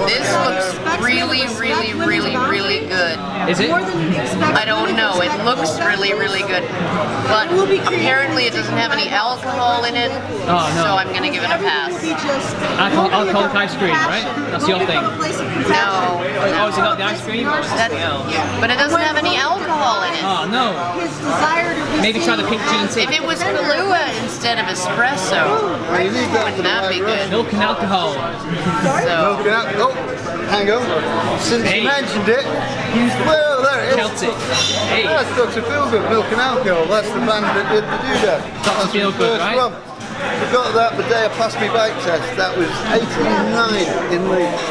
This looks really, really, really, really good. Is it? I don't know. It looks really, really good. But apparently it doesn't have any alcohol in it. Oh, no. So I'm going to give it a pass. Alcoholic ice cream, right? That's your thing. No. Oh, is it not the ice cream? But it doesn't have any alcohol in it. Oh, no. Maybe try the pink gin tea. If it was Kahlua instead of espresso, wouldn't that be good? Milk and alcohol. So, Oh, hang on. Since you mentioned it, well, there it is. Celtic. Hey. That's Dr. Feelgood, Milk and Alcohol. That's the band that did the do-that. Dr. Feelgood, right? One. We got that the day I passed my bike test. That was 89 in Leeds.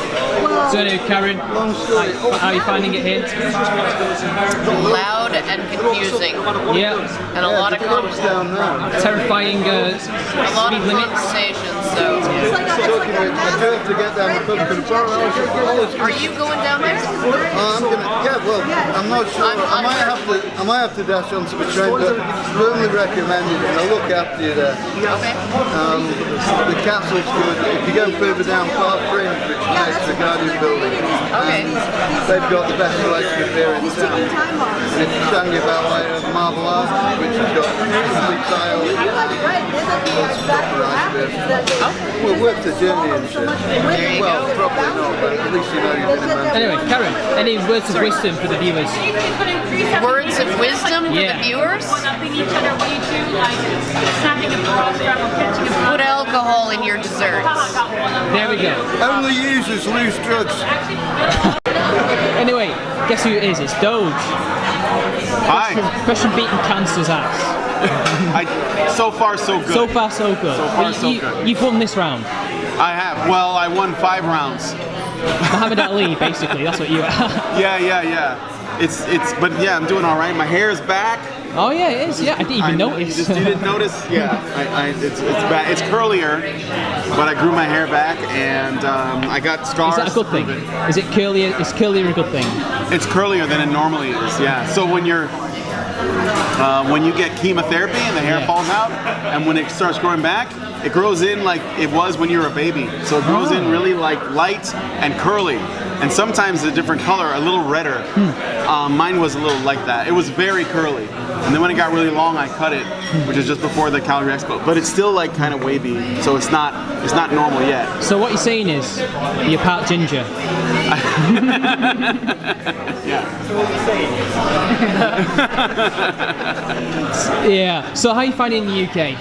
So anyway, Karen, Long story. how are you finding it here? loud and confusing. Yeah. And a lot of down there. Terrifying a lot of speed limits. conversations, so. I drove to get down the Pumpkin Farm. Are you going down there? I'm gonna, yeah, well, I'm not sure. I might have to dash onto the train, but firmly recommended it. I'll look after you there. Okay. The castle's good. If you go further down Park Fringe, which is next to the Guardian Building, they've got the best selection of beer in town. And it's Shanghai Ballet of Marble Arch, which has got complete tile. Well, worth the journey and shit. Well, probably not, but at least you know you've been in Anyway, Karen, any words of wisdom for the viewers? Words of wisdom for the viewers? Put alcohol in your desserts. There we go. Only users lose drugs. Anyway, guess who it is? It's Doge. Hi. Question beating cancer's ass. So far, so good. So far, so good. So far, so good. You've won this round. I have. Well, I won 5 rounds. Muhammad Ali, basically. That's what you are. Yeah. But yeah, I'm doing all right. My hair is back. Oh yeah, it is. Yeah, I didn't even notice. You didn't notice? Yeah, it's back. It's curlier, but I grew my hair back, and I got scars. Is that a good thing? Is it curlier? Is curlier a good thing? It's curlier than it normally is. Yeah. So when you get chemotherapy and the hair falls out, and when it starts growing back, it grows in like it was when you were a baby. So it grows in really like light and curly, and sometimes a different color, a little redder. Mine was a little like that. It was very curly, and then when it got really long, I cut it, which is just before the Calgary Expo. But it's still like kind of wavy, so it's not normal yet. So what you're saying is you're part ginger. Yeah. So how are you finding the UK?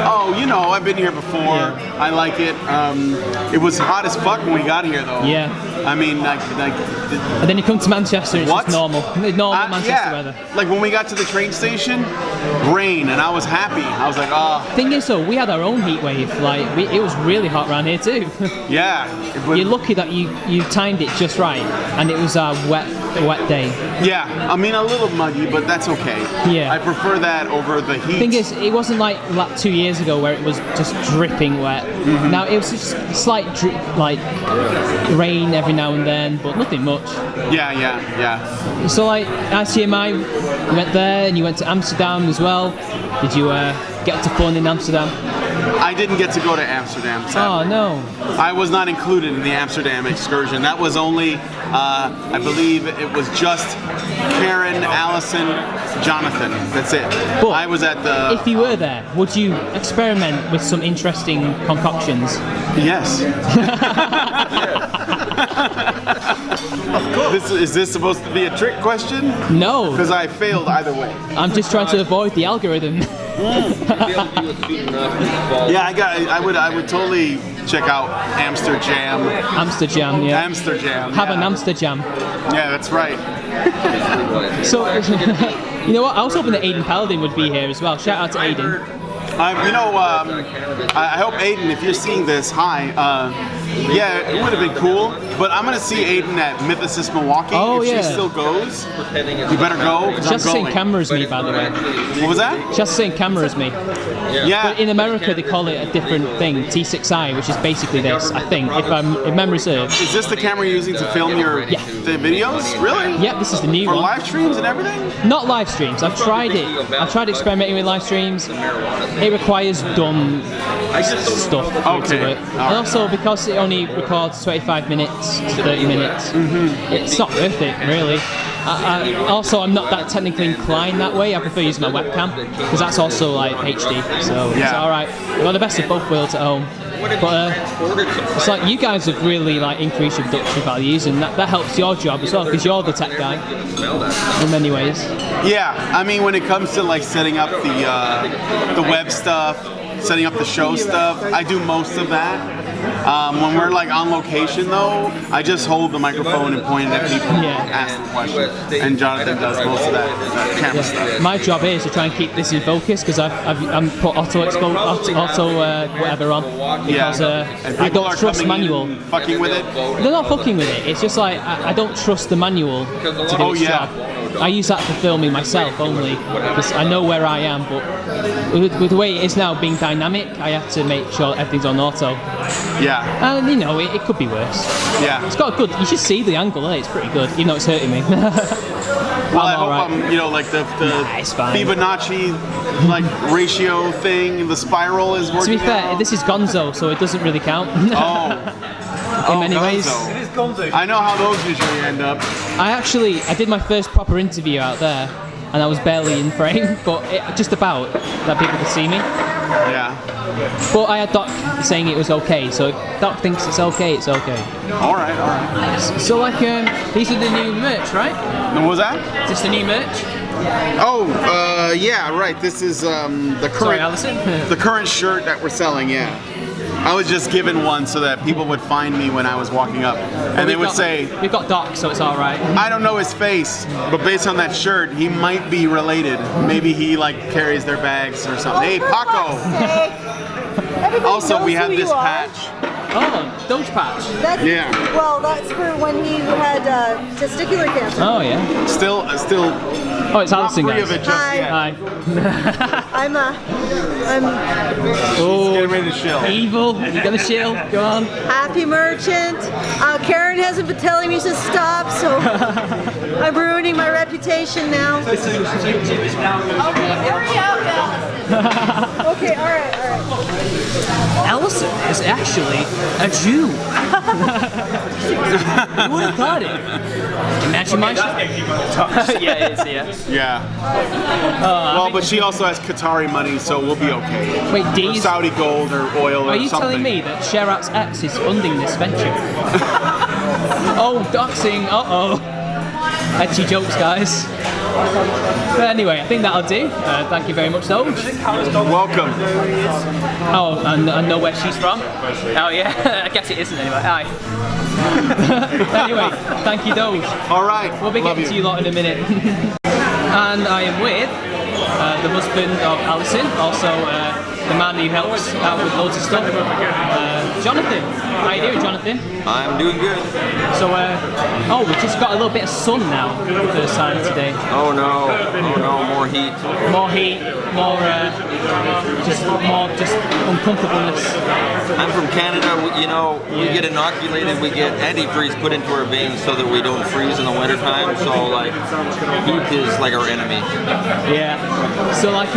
Oh, you know, I've been here before. Yeah. I like it. It was hot as fuck when we got here, though. Yeah. I mean, like. And then you come to Manchester, it's What? just normal Manchester weather. Like when we got to the train station, rain, and I was happy. I was like, oh. Thing is, though, we had our own heat wave. Like it was really hot around here too. Yeah. You're lucky that you timed it just right, and it was a wet day. Yeah, I mean a little muggy, but that's okay. Yeah. I prefer that over the heat. Thing is, it wasn't like 2 years ago where it was just dripping wet. Now it was just slight like rain every now and then, but nothing much. Yeah. So like ICMI, you went there and you went to Amsterdam as well. Did you get to fun in Amsterdam? I didn't get to go to Amsterdam, sadly. Oh no. I was not included in the Amsterdam excursion. That was only, I believe it was just Karen, Allison, Jonathan. That's it. But I was at the... If you were there, would you experiment with some interesting concoctions? Yes. Of course. Is this supposed to be a trick question? No. Because I failed either way. I'm just trying to avoid the algorithm. Yeah, I would totally check out Amsterdam. Amsterdam, yeah. Amsterdam. Have an Amsterdam. Yeah, that's right. So, you know what? I was hoping that Aidan Paladin would be here as well. Shout out to Aidan. I hope Aiden, if you're seeing this, hi. Yeah, it would have been cool. But I'm gonna see Aiden at Mythicist Milwaukee. Oh, if yeah. she still goes, you better go. She has the same camera as me, by the way. What was that? She has the same camera as me. Yeah. But in America, they call it a different thing, T6i, which is basically this, I think, if memory serves. Is this the camera you're using to film the videos? Really? Yeah, this is the new For one. live streams and everything? Not live streams. I've tried it. I've tried experimenting with live streams. It requires dumb stuff. Okay. To it. And also because it only records 25 minutes to 30 minutes. It's not worth it, really. Also, I'm not that technically inclined that way. I prefer using my webcam because that's also like HD, so it's all right. I've got the best of both worlds at home. But it's like you guys have really like increased your production values, and that helps your job as well because you're the tech guy in many ways. Yeah, I mean, when it comes to like setting up the web stuff, setting up the show stuff, I do most of that. When we're like on location though, I just hold the microphone and point it at people and ask them questions. And Jonathan does most of that camera stuff. My job is to try and keep this in focus because I'm put auto whatever on because I don't trust manual. Fucking with it? They're not fucking with it. It's just like I don't trust the manual to do its job. I use that for filming myself only because I know where I am. But with the way it is now being dynamic, I have to make sure everything's on auto. Yeah. And you know, it could be worse. Yeah. It's got a good. You should see the angle. It's pretty good, even though it's hurting me. Well, I hope I'm, you know, like the Fibonacci like ratio thing, the spiral is working. To be fair, out. this is Gonzo, so it doesn't really count. In many ways. It is Gonzo. I know how those usually end up. I did my first proper interview out there, and I was barely in frame, but just about that people could see me. Yeah. But I had Doc saying it was okay, so if Doc thinks it's okay, it's okay. All right. So like, these are the new merch, right? What was that? Is this the new merch? Oh, yeah, right. This is the current. Sorry, Allison. The current shirt that we're selling. Yeah. I was just given one so that people would find me when I was walking up, and they would say, "We've got Doc, so it's all right." I don't know his face, but based on that shirt, he might be related. Maybe he like carries their bags or something. Hey, Paco. Also, we have this patch. Oh, Doge patch. Yeah. Well, that's for when he had testicular cancer. Oh yeah. Still. Oh, it's Allison, not free guys. of it just Hi. yet. Hi. I'm Oh, getting ready to shill. Evil. You're gonna shill. Go on. happy merchant. Karen hasn't been telling me to stop, so I'm ruining my reputation now. Okay, hurry up, Okay, all right. Allison is actually a Jew. Who would have thought it? Imagine my yeah, it is, Yeah. Well, but she also has Qatari money, so we'll be okay. Wait, Or D's? Saudi gold or oil or Are you something. telling me that Sherat's ex is funding this venture? Oh, doxing. Uh-oh. Edgy jokes, guys. But anyway, I think that'll do. Thank you very much, Doge. Welcome. Oh, and I know where she's from? Oh, yeah. I guess it isn't anyway. Hi. Anyway, thank you, Doge. All right. We'll be getting to you lot in a minute. And I am with the husband of Alison, also the man who helps out with loads of stuff, Jonathan. How you doing, Jonathan? I'm doing good. So, we've just got a little bit of sun now for the first time today. Oh no, more heat. More heat, more uncomfortableness. I'm from Canada. We get inoculated. We get antifreeze put into our veins so that we don't freeze in the wintertime. So like, heat is like our enemy. Yeah. So like,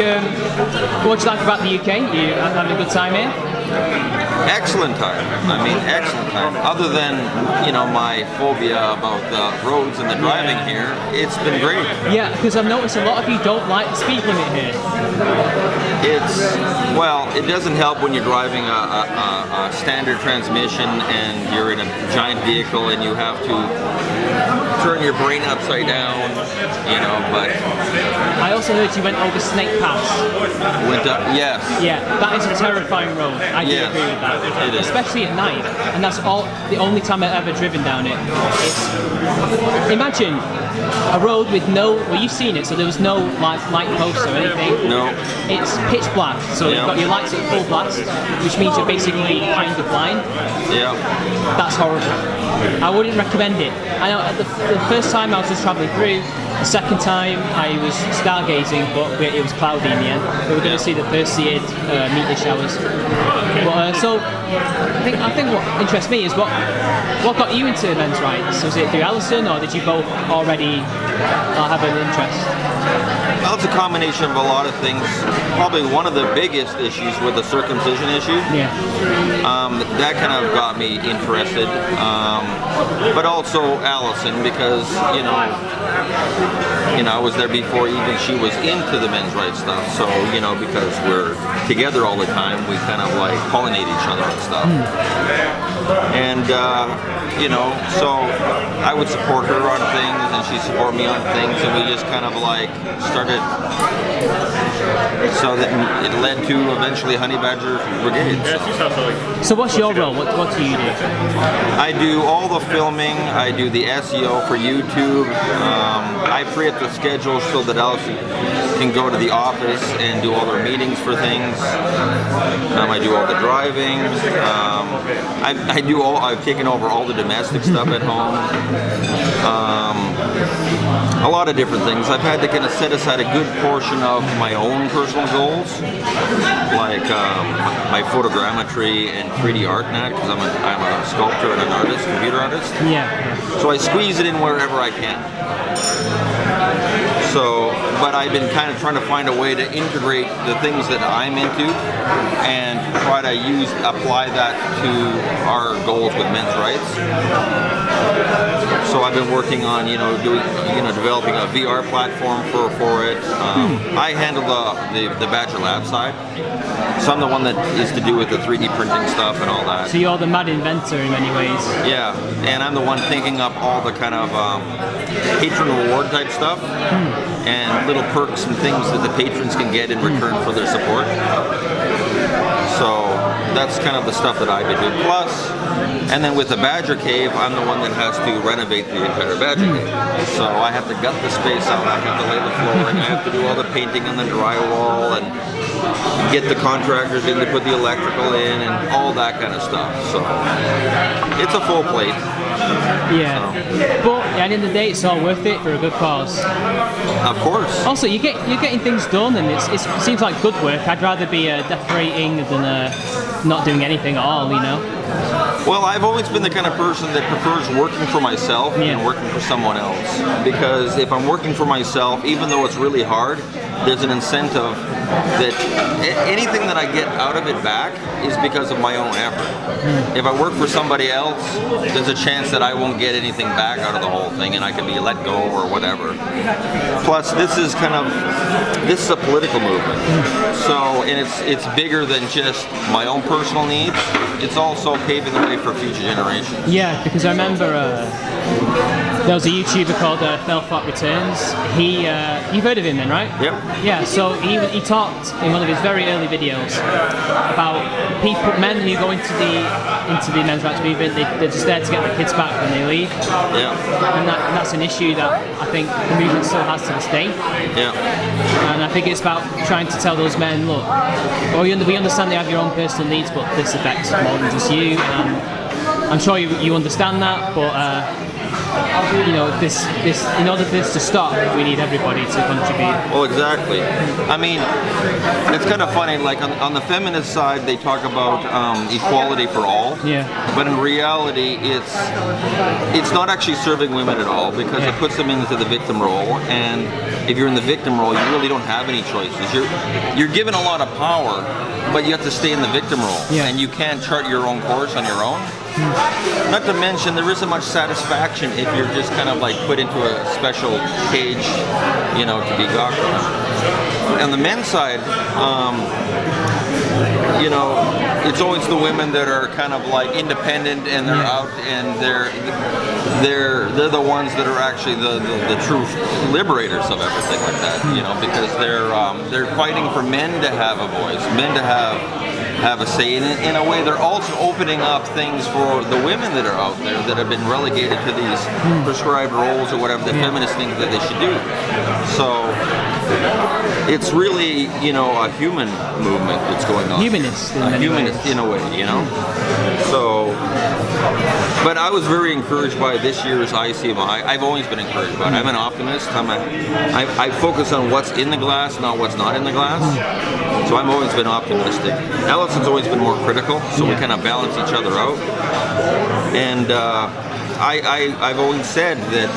what do you like about the UK? You having a good time here? Excellent time. I mean, excellent time. Other than, my phobia about the roads and the driving here, it's been great. Yeah, because I've noticed a lot of you don't like the speed limit here. It doesn't help when you're driving a standard transmission and you're in a giant vehicle and you have to turn your brain upside down, but... I also heard you went over Snake Pass. Went up, yes. Yeah, that is a terrifying road. I do agree with that. It is. Especially at night, and that's the only time I've ever driven down it. Imagine a road with you've seen it, so there was no light posts or anything. No. It's pitch black, so you've got your lights at full blast, which means you're basically kind of blind. Yeah. That's horrible. I wouldn't recommend it. I know the first time I was just travelling through, the second time I was stargazing, but it was cloudy in the end. We were going to see the Perseid meteor showers. But, so I think what interests me is what got you into men's rights? Was it through Alison, or did you both already have an interest? Well, it's a combination of a lot of things. Probably one of the biggest issues with the circumcision issue. Yeah. That kind of got me interested. But also Allison, because I was there before even she was into the men's rights stuff. So because we're together all the time, we kind of like pollinate each other and stuff. And so I would support her on things, and she'd support me on things, and we just kind of like started. So that it led to eventually Honey Badger Brigade. So what's your role? What do you do? I do all the filming. I do the SEO for YouTube. I free up the schedule so that Allison can go to the office and do all their meetings for things. I do all the driving. I've taken over all the domestic stuff at home. A lot of different things. I've had to kind of set aside a good portion of my own personal goals, like my photogrammetry and 3D art and that, because I'm a sculptor and an artist, computer artist. Yeah. So I squeeze it in wherever I can. So, but I've been kind of trying to find a way to integrate the things that I'm into and try to apply that to our goals with men's rights. So I've been working on, developing a VR platform for it. I handle the Badger Lab side. So I'm the one that is to do with the 3D printing stuff and all that. So you're the mad inventor in many ways. Yeah, and I'm the one thinking up all the kind of patron reward type stuff and little perks and things that the patrons can get in return for their support. So that's kind of the stuff that I've been doing. Plus, and then with the Badger Cave, I'm the one that has to renovate the entire Badger Cave. So I have to gut the space out, I have to lay the flooring, I have to do all the painting and the drywall, and get the contractors in to put the electrical in, and all that kind of stuff. So it's a full plate. Yeah. So. But at the end of the day, it's all worth it for a good cause. Of course. Also, you're getting things done, and it seems like good work. I'd rather be decorating than not doing anything at all, Well, I've always been the kind of person that prefers working for myself than working for someone else. Because if I'm working for myself, even though it's really hard, there's an incentive that anything that I get out of it back is because of my own effort. If I work for somebody else, there's a chance that I won't get anything back out of the whole thing, and I can be let go or whatever. Plus, this is a political movement. So, and it's bigger than just my own personal needs. It's also paving the way for future generations. Yeah, because I remember there was a YouTuber called Felfart Returns. You've heard of him then, right? Yep. Yeah, so he talked in one of his very early videos about men who go into the men's rights movement. They're just there to get their kids back when they leave. Yeah. And that's an issue that I think the movement still has to this day. Yeah. And I think it's about trying to tell those men, look, we understand they have your own personal needs, but this affects more than just you. I'm sure you understand that, but this in order for this to stop, we need everybody to contribute. Well, exactly. I mean, it's kind of funny. Like on the feminist side, they talk about equality for all. Yeah. But in reality, it's not actually serving women at all, because it puts them into the victim role. And if you're in the victim role, you really don't have any choices. You're given a lot of power, but you have to stay in the victim role, and you can't chart your own course on your own. Not to mention, there isn't much satisfaction if you're just kind of like put into a special cage, to be gawked at. On the men's side, it's always the women that are kind of like independent, and they're out, and they're the ones that are actually the true liberators of everything like that, because they're fighting for men to have a voice, men to have a say. In a way, they're also opening up things for the women that are out there that have been relegated to these prescribed roles or whatever the feminists think that they should do. So it's really, a human movement that's going on. Humanist. A humanist in a way, So But I was very encouraged by this year's ICMI. I've always been encouraged by it. I'm an optimist. I focus on what's in the glass, not what's not in the glass. So I've always been optimistic. Allison's always been more critical, so we kind of balance each other out. And I've always said that,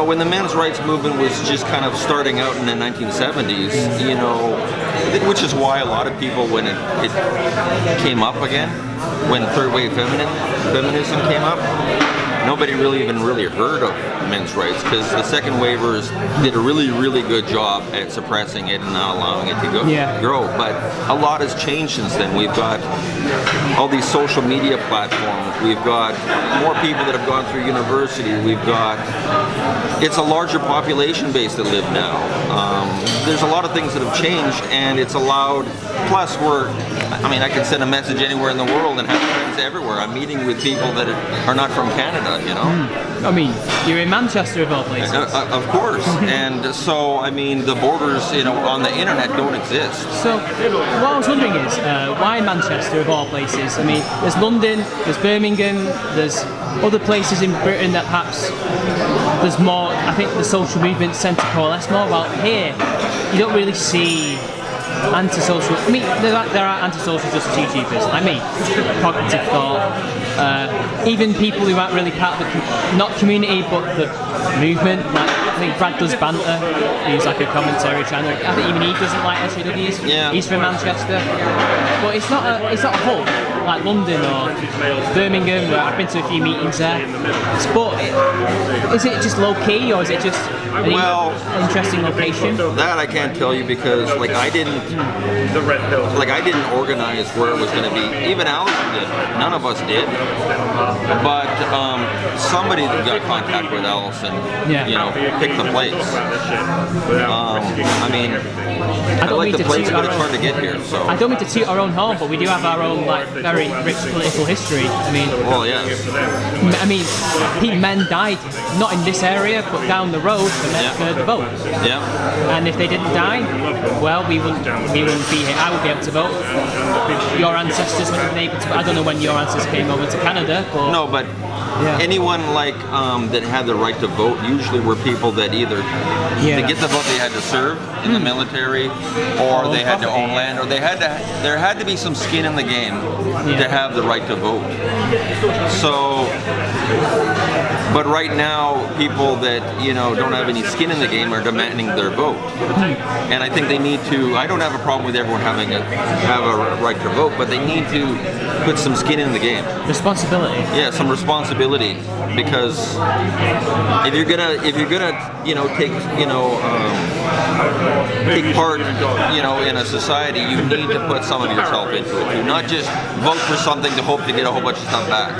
when the men's rights movement was just kind of starting out in the 1970s, which is why a lot of people, when it came up again, when third wave feminism came up, nobody really heard of men's rights, because the second waivers did a really, really good job at suppressing it and not allowing it to grow. But a lot has changed since then. We've got all these social media platforms. We've got more people that have gone through university. It's a larger population base that live now. There's a lot of things that have changed, and it's allowed, plus I can send a message anywhere in the world and have friends everywhere. I'm meeting with people that are not from Canada, I mean, you're in Manchester of all places. Of course. And so, the borders, on the internet don't exist. So, what I was wondering is, why Manchester of all places? I mean, there's London, there's Birmingham, there's other places in Britain that perhaps there's more, I think the social movements tend to coalesce more. Well, here, you don't really see antisocial. I mean, there are antisocial justice YouTubers like me, cognitive thought, even people who aren't really part of the not community but the movement. Like I think Brad does banter. He's like a commentary channel. I think even he doesn't like SJWs. Yeah. He's from Manchester, but it's not a hub like London or Birmingham, where I've been to a few meetings there. But is it just low key, or is it just an interesting location? That I can't tell you, because I didn't organize where it was going to be. Even Allison did. None of us did. But somebody that got contact with Allison, picked the place. I like the place, but it's hard to get here. So I don't mean to toot our own horn, but we do have our own very rich political history. Well, yes. Men died not in this area, but down the road for the vote. Yeah. And if they didn't die, well, we wouldn't be here. I would be able to vote. Your ancestors wouldn't have been able to. I don't know when your ancestors came over to Canada, but no, but anyone that had the right to vote usually were people that either to get the vote they had to serve in the military, or they had to own land, or there had to be some skin in the game to have the right to vote. So, but right now, people that don't have any skin in the game are demanding their vote, and I think they need to. I don't have a problem with everyone have a right to vote, but they need to put some skin in the game. Responsibility. Yeah, some responsibility, because if you're gonna take part in a society, you need to put some of yourself into it. Do not just vote for something to hope to get a whole bunch of stuff back.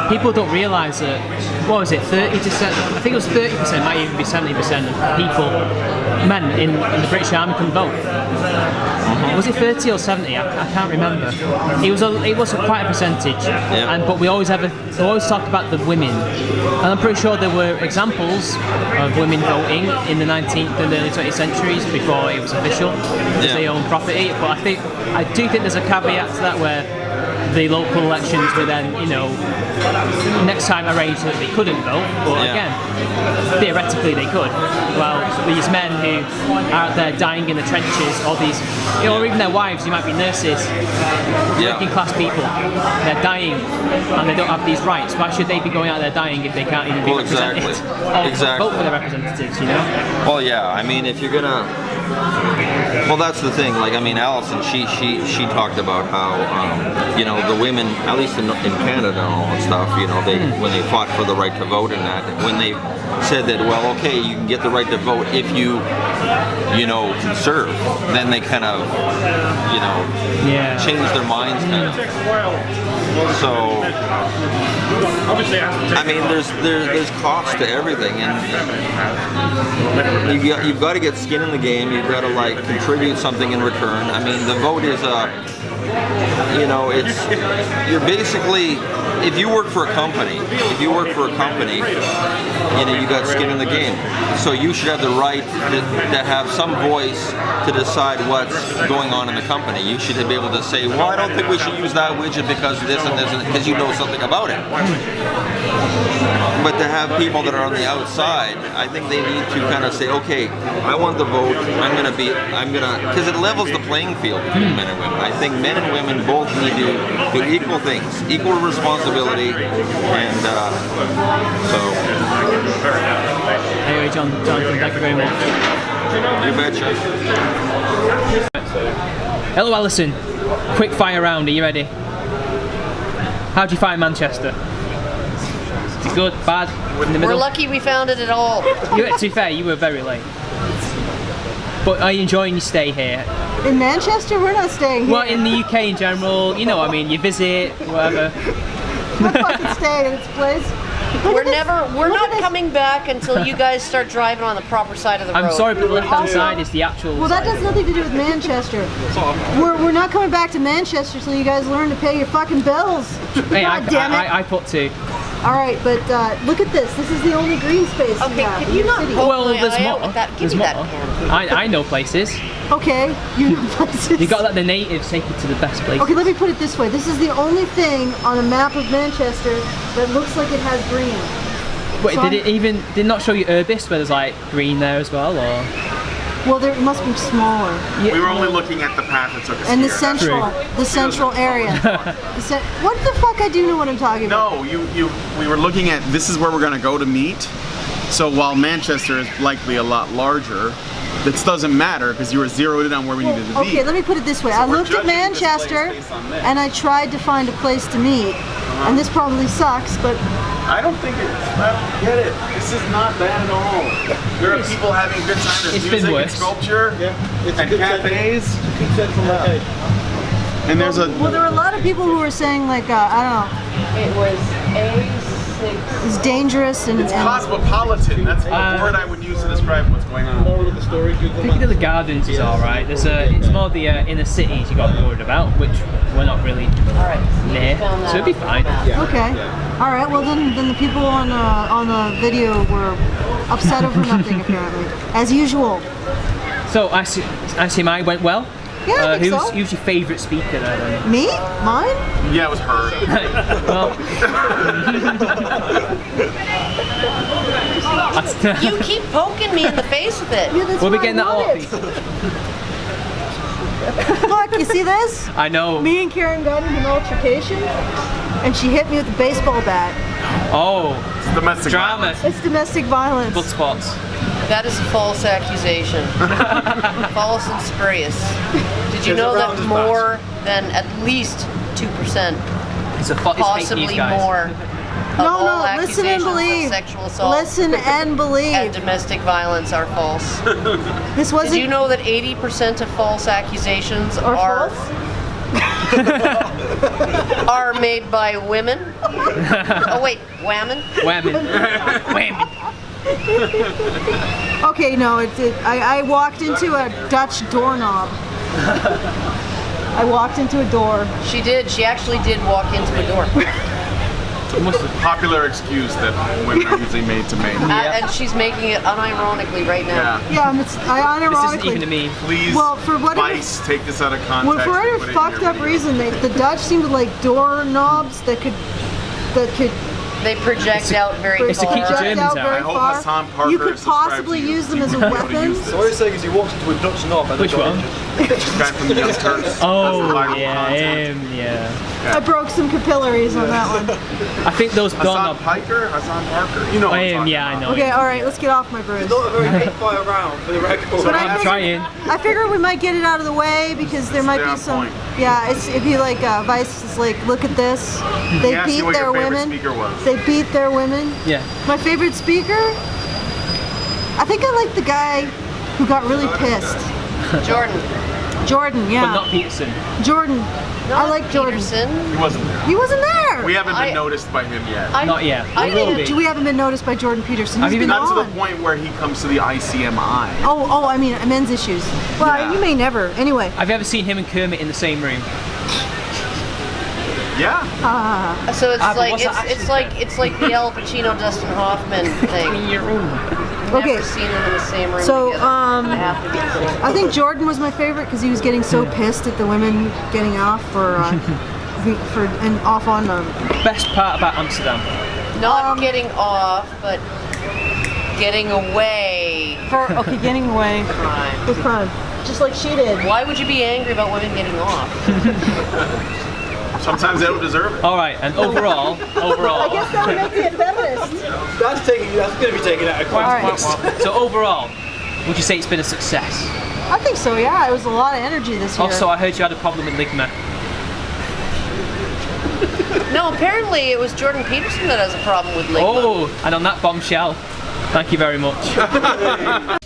People don't realise that. What was it? 30%? I think it was 30%. Might even be 70% of people, men in the British Army, can vote. Was it 30 or 70? I can't remember. It was quite a percentage. Yeah. But we always talk about the women, and I'm pretty sure there were examples of women voting in the 19th and early 20th centuries before it was official as they own property. But I do think there's a caveat to that, where the local elections were then, next time arranged so that they couldn't vote, but again, theoretically they could. Well, these men who are out there dying in the trenches, or these, or even their wives, who might be nurses, working class people, they're dying and they don't have these rights. Why should they be going out there dying if they can't even be represented? Exactly. Or vote for their representatives, Well, yeah, if you're gonna... Well, that's the thing. Allison, she talked about how, the women, at least in Canada and all that stuff, when they fought for the right to vote and that, when they said that, well, okay, you can get the right to vote if you can serve, then they kind of, changed their minds kind of. So, there's cost to everything, and you've got to get skin in the game. You've got to contribute something in return. The vote is you're basically if you work for a company, you know, you got skin in the game. So you should have the right to have some voice to decide what's going on in the company. You should be able to say, well, I don't think we should use that widget because this and this, because you know something about it. But to have people that are on the outside, I think they need to kind of say, okay, I want the vote. Because it levels the playing field between men and women. I think men and women both need to do equal things, equal responsibility, and so. Anyway, Jonathan, thank you very much. You betcha. Hello, Alison. Quick fire round. Are you ready? How do you find Manchester? Is it good? Bad? In the middle? We're lucky we found it at all. To be fair, you were very late. But are you enjoying your stay here? In Manchester, we're not staying here. Well, in the UK in general, you know, I mean, you visit, whatever. We're fucking staying in this place. We're not coming back until you guys start driving on the proper side of the road. I'm sorry, but the left-hand side is the actual Well, that side. has nothing to do with Manchester. We're not coming back to Manchester until you guys learn to pay your fucking bills. Hey, God damn it. I put 2. All right, but look at this. This is the only green space we Okay, have can in you the not city. poke Well, my there's eye out more. with that? Give There's me more. that pen. I know places. Okay, you know places. You got that the natives take you to the best places. Okay, let me put it this way. This is the only thing on a map of Manchester that looks like it has green. Wait, So did it not show you Urbis where there's like green there as well, or? Well, there it must be smaller. We were only looking at the path that took us And here. the central area. What the fuck? I do know what I'm talking about. No, we were looking at, this is where we're gonna go to meet. So while Manchester is likely a lot larger, this doesn't matter because you were zeroed in on where we needed to be. Okay, let me put it this way. I we're looked at judging this Manchester place based on this. and I tried to find a place to meet. And this probably sucks, but I don't think I don't get it. This is not bad at all. There are people having a good time. There's It's been music and worse. sculpture and cafes. And there's a well, there were a lot of people who were saying like I don't know, It was A6. it's dangerous and cosmopolitan. That's the word I would use to describe what's going on. Thinking of the gardens is alright. It's more the inner cities you got worried about, which we're not really near, so it'd be fine. Okay. All right. Well, then the people on the video were upset over nothing apparently, as usual. So I see mine went well. Yeah, I think so. Who's your favourite speaker there then? Me? Mine? Yeah, it was her. Well, You keep poking me in the face with it. Yeah, that's we'll be what getting that I off. wanted. Look, you see this? I know. Me and Karen got into an altercation, and she hit me with a baseball bat. Oh, Domestic drama. violence. It's domestic violence. Blood spots. That is a false accusation. False and spurious. Did you know that more than at least 2%, It's fake news, possibly guys. more, of all No, listen and accusations of believe. sexual assault Listen and and believe. domestic violence are false. This Did wasn't. you know that 80% of false accusations Or are false? are made by women? Oh wait, women? Women. Women. Okay, no, I walked into a Dutch doorknob. I walked into a door. She did. She actually did walk into a door. It's a popular excuse that women are usually made to make. And she's making it unironically right now. Yeah. Yeah, I This unironically. isn't even a meme. Please, Well, for whatever- Vice, take this out of context. Well, for and whatever put it in fucked your up video. reason, the Dutch seemed to like doorknobs that could They project out very It's to keep the far. Germans out out. very I hope far. Hassan Parker You could subscribes possibly to you use them so as a you know how to weapon. use this. So what he's saying is he walks into a Dutch knob and Which the guy one? just- Guy from the Young Turks. Oh, That's the viral yeah, content. him, yeah. I broke some capillaries on that one. I think those Hassan doorknob. Piker? Hassan Parker? You know what I'm talking Yeah, I about. know. Okay, all right, let's get off my bruise. Not a very hate fire round for the record. But I'm trying. I figured we might get it out of the way because there might Stay be on some. point. Yeah, it'd be like Vice is like, look at this. They He asked beat you what their your favorite women. speaker was. They beat their women. Yeah. My favorite speaker? I think I like the guy who got really pissed. Jordan. Jordan, yeah. But not Peterson. Jordan. I like Jordan. Peterson. He wasn't there. He wasn't there. We haven't been I- noticed by him yet. Not yet. I Will did. be. We haven't been noticed by Jordan Peterson. Have He's you been been Not to on. the point where he comes to the ICMI. Oh, I mean men's issues. Well, Yeah. you may never. Anyway, Have you ever seen him and Kermit in the same room? Yeah. So it's but like what's that it's like the Al Pacino Dustin Hoffman thing. In your room. Okay. Never seen them in the same room So, together. I have to be clear. I think Jordan was my favorite because he was getting so pissed at the women getting off and off on them. Best part about Amsterdam. Not getting off, but getting away. Okay, getting away Crime. with crime, just like she did. Why would you be angry about women getting off? Sometimes they don't deserve it. All right, and overall, I guess that would make me a feminist. That's going to be taken out of context. so overall, would you say it's been a success? I think so. Yeah, it was a lot of energy this year. Also, I heard you had a problem with Ligma. No, apparently it was Jordan Peterson that has a problem with Ligma. Oh, and on that bombshell, thank you very much.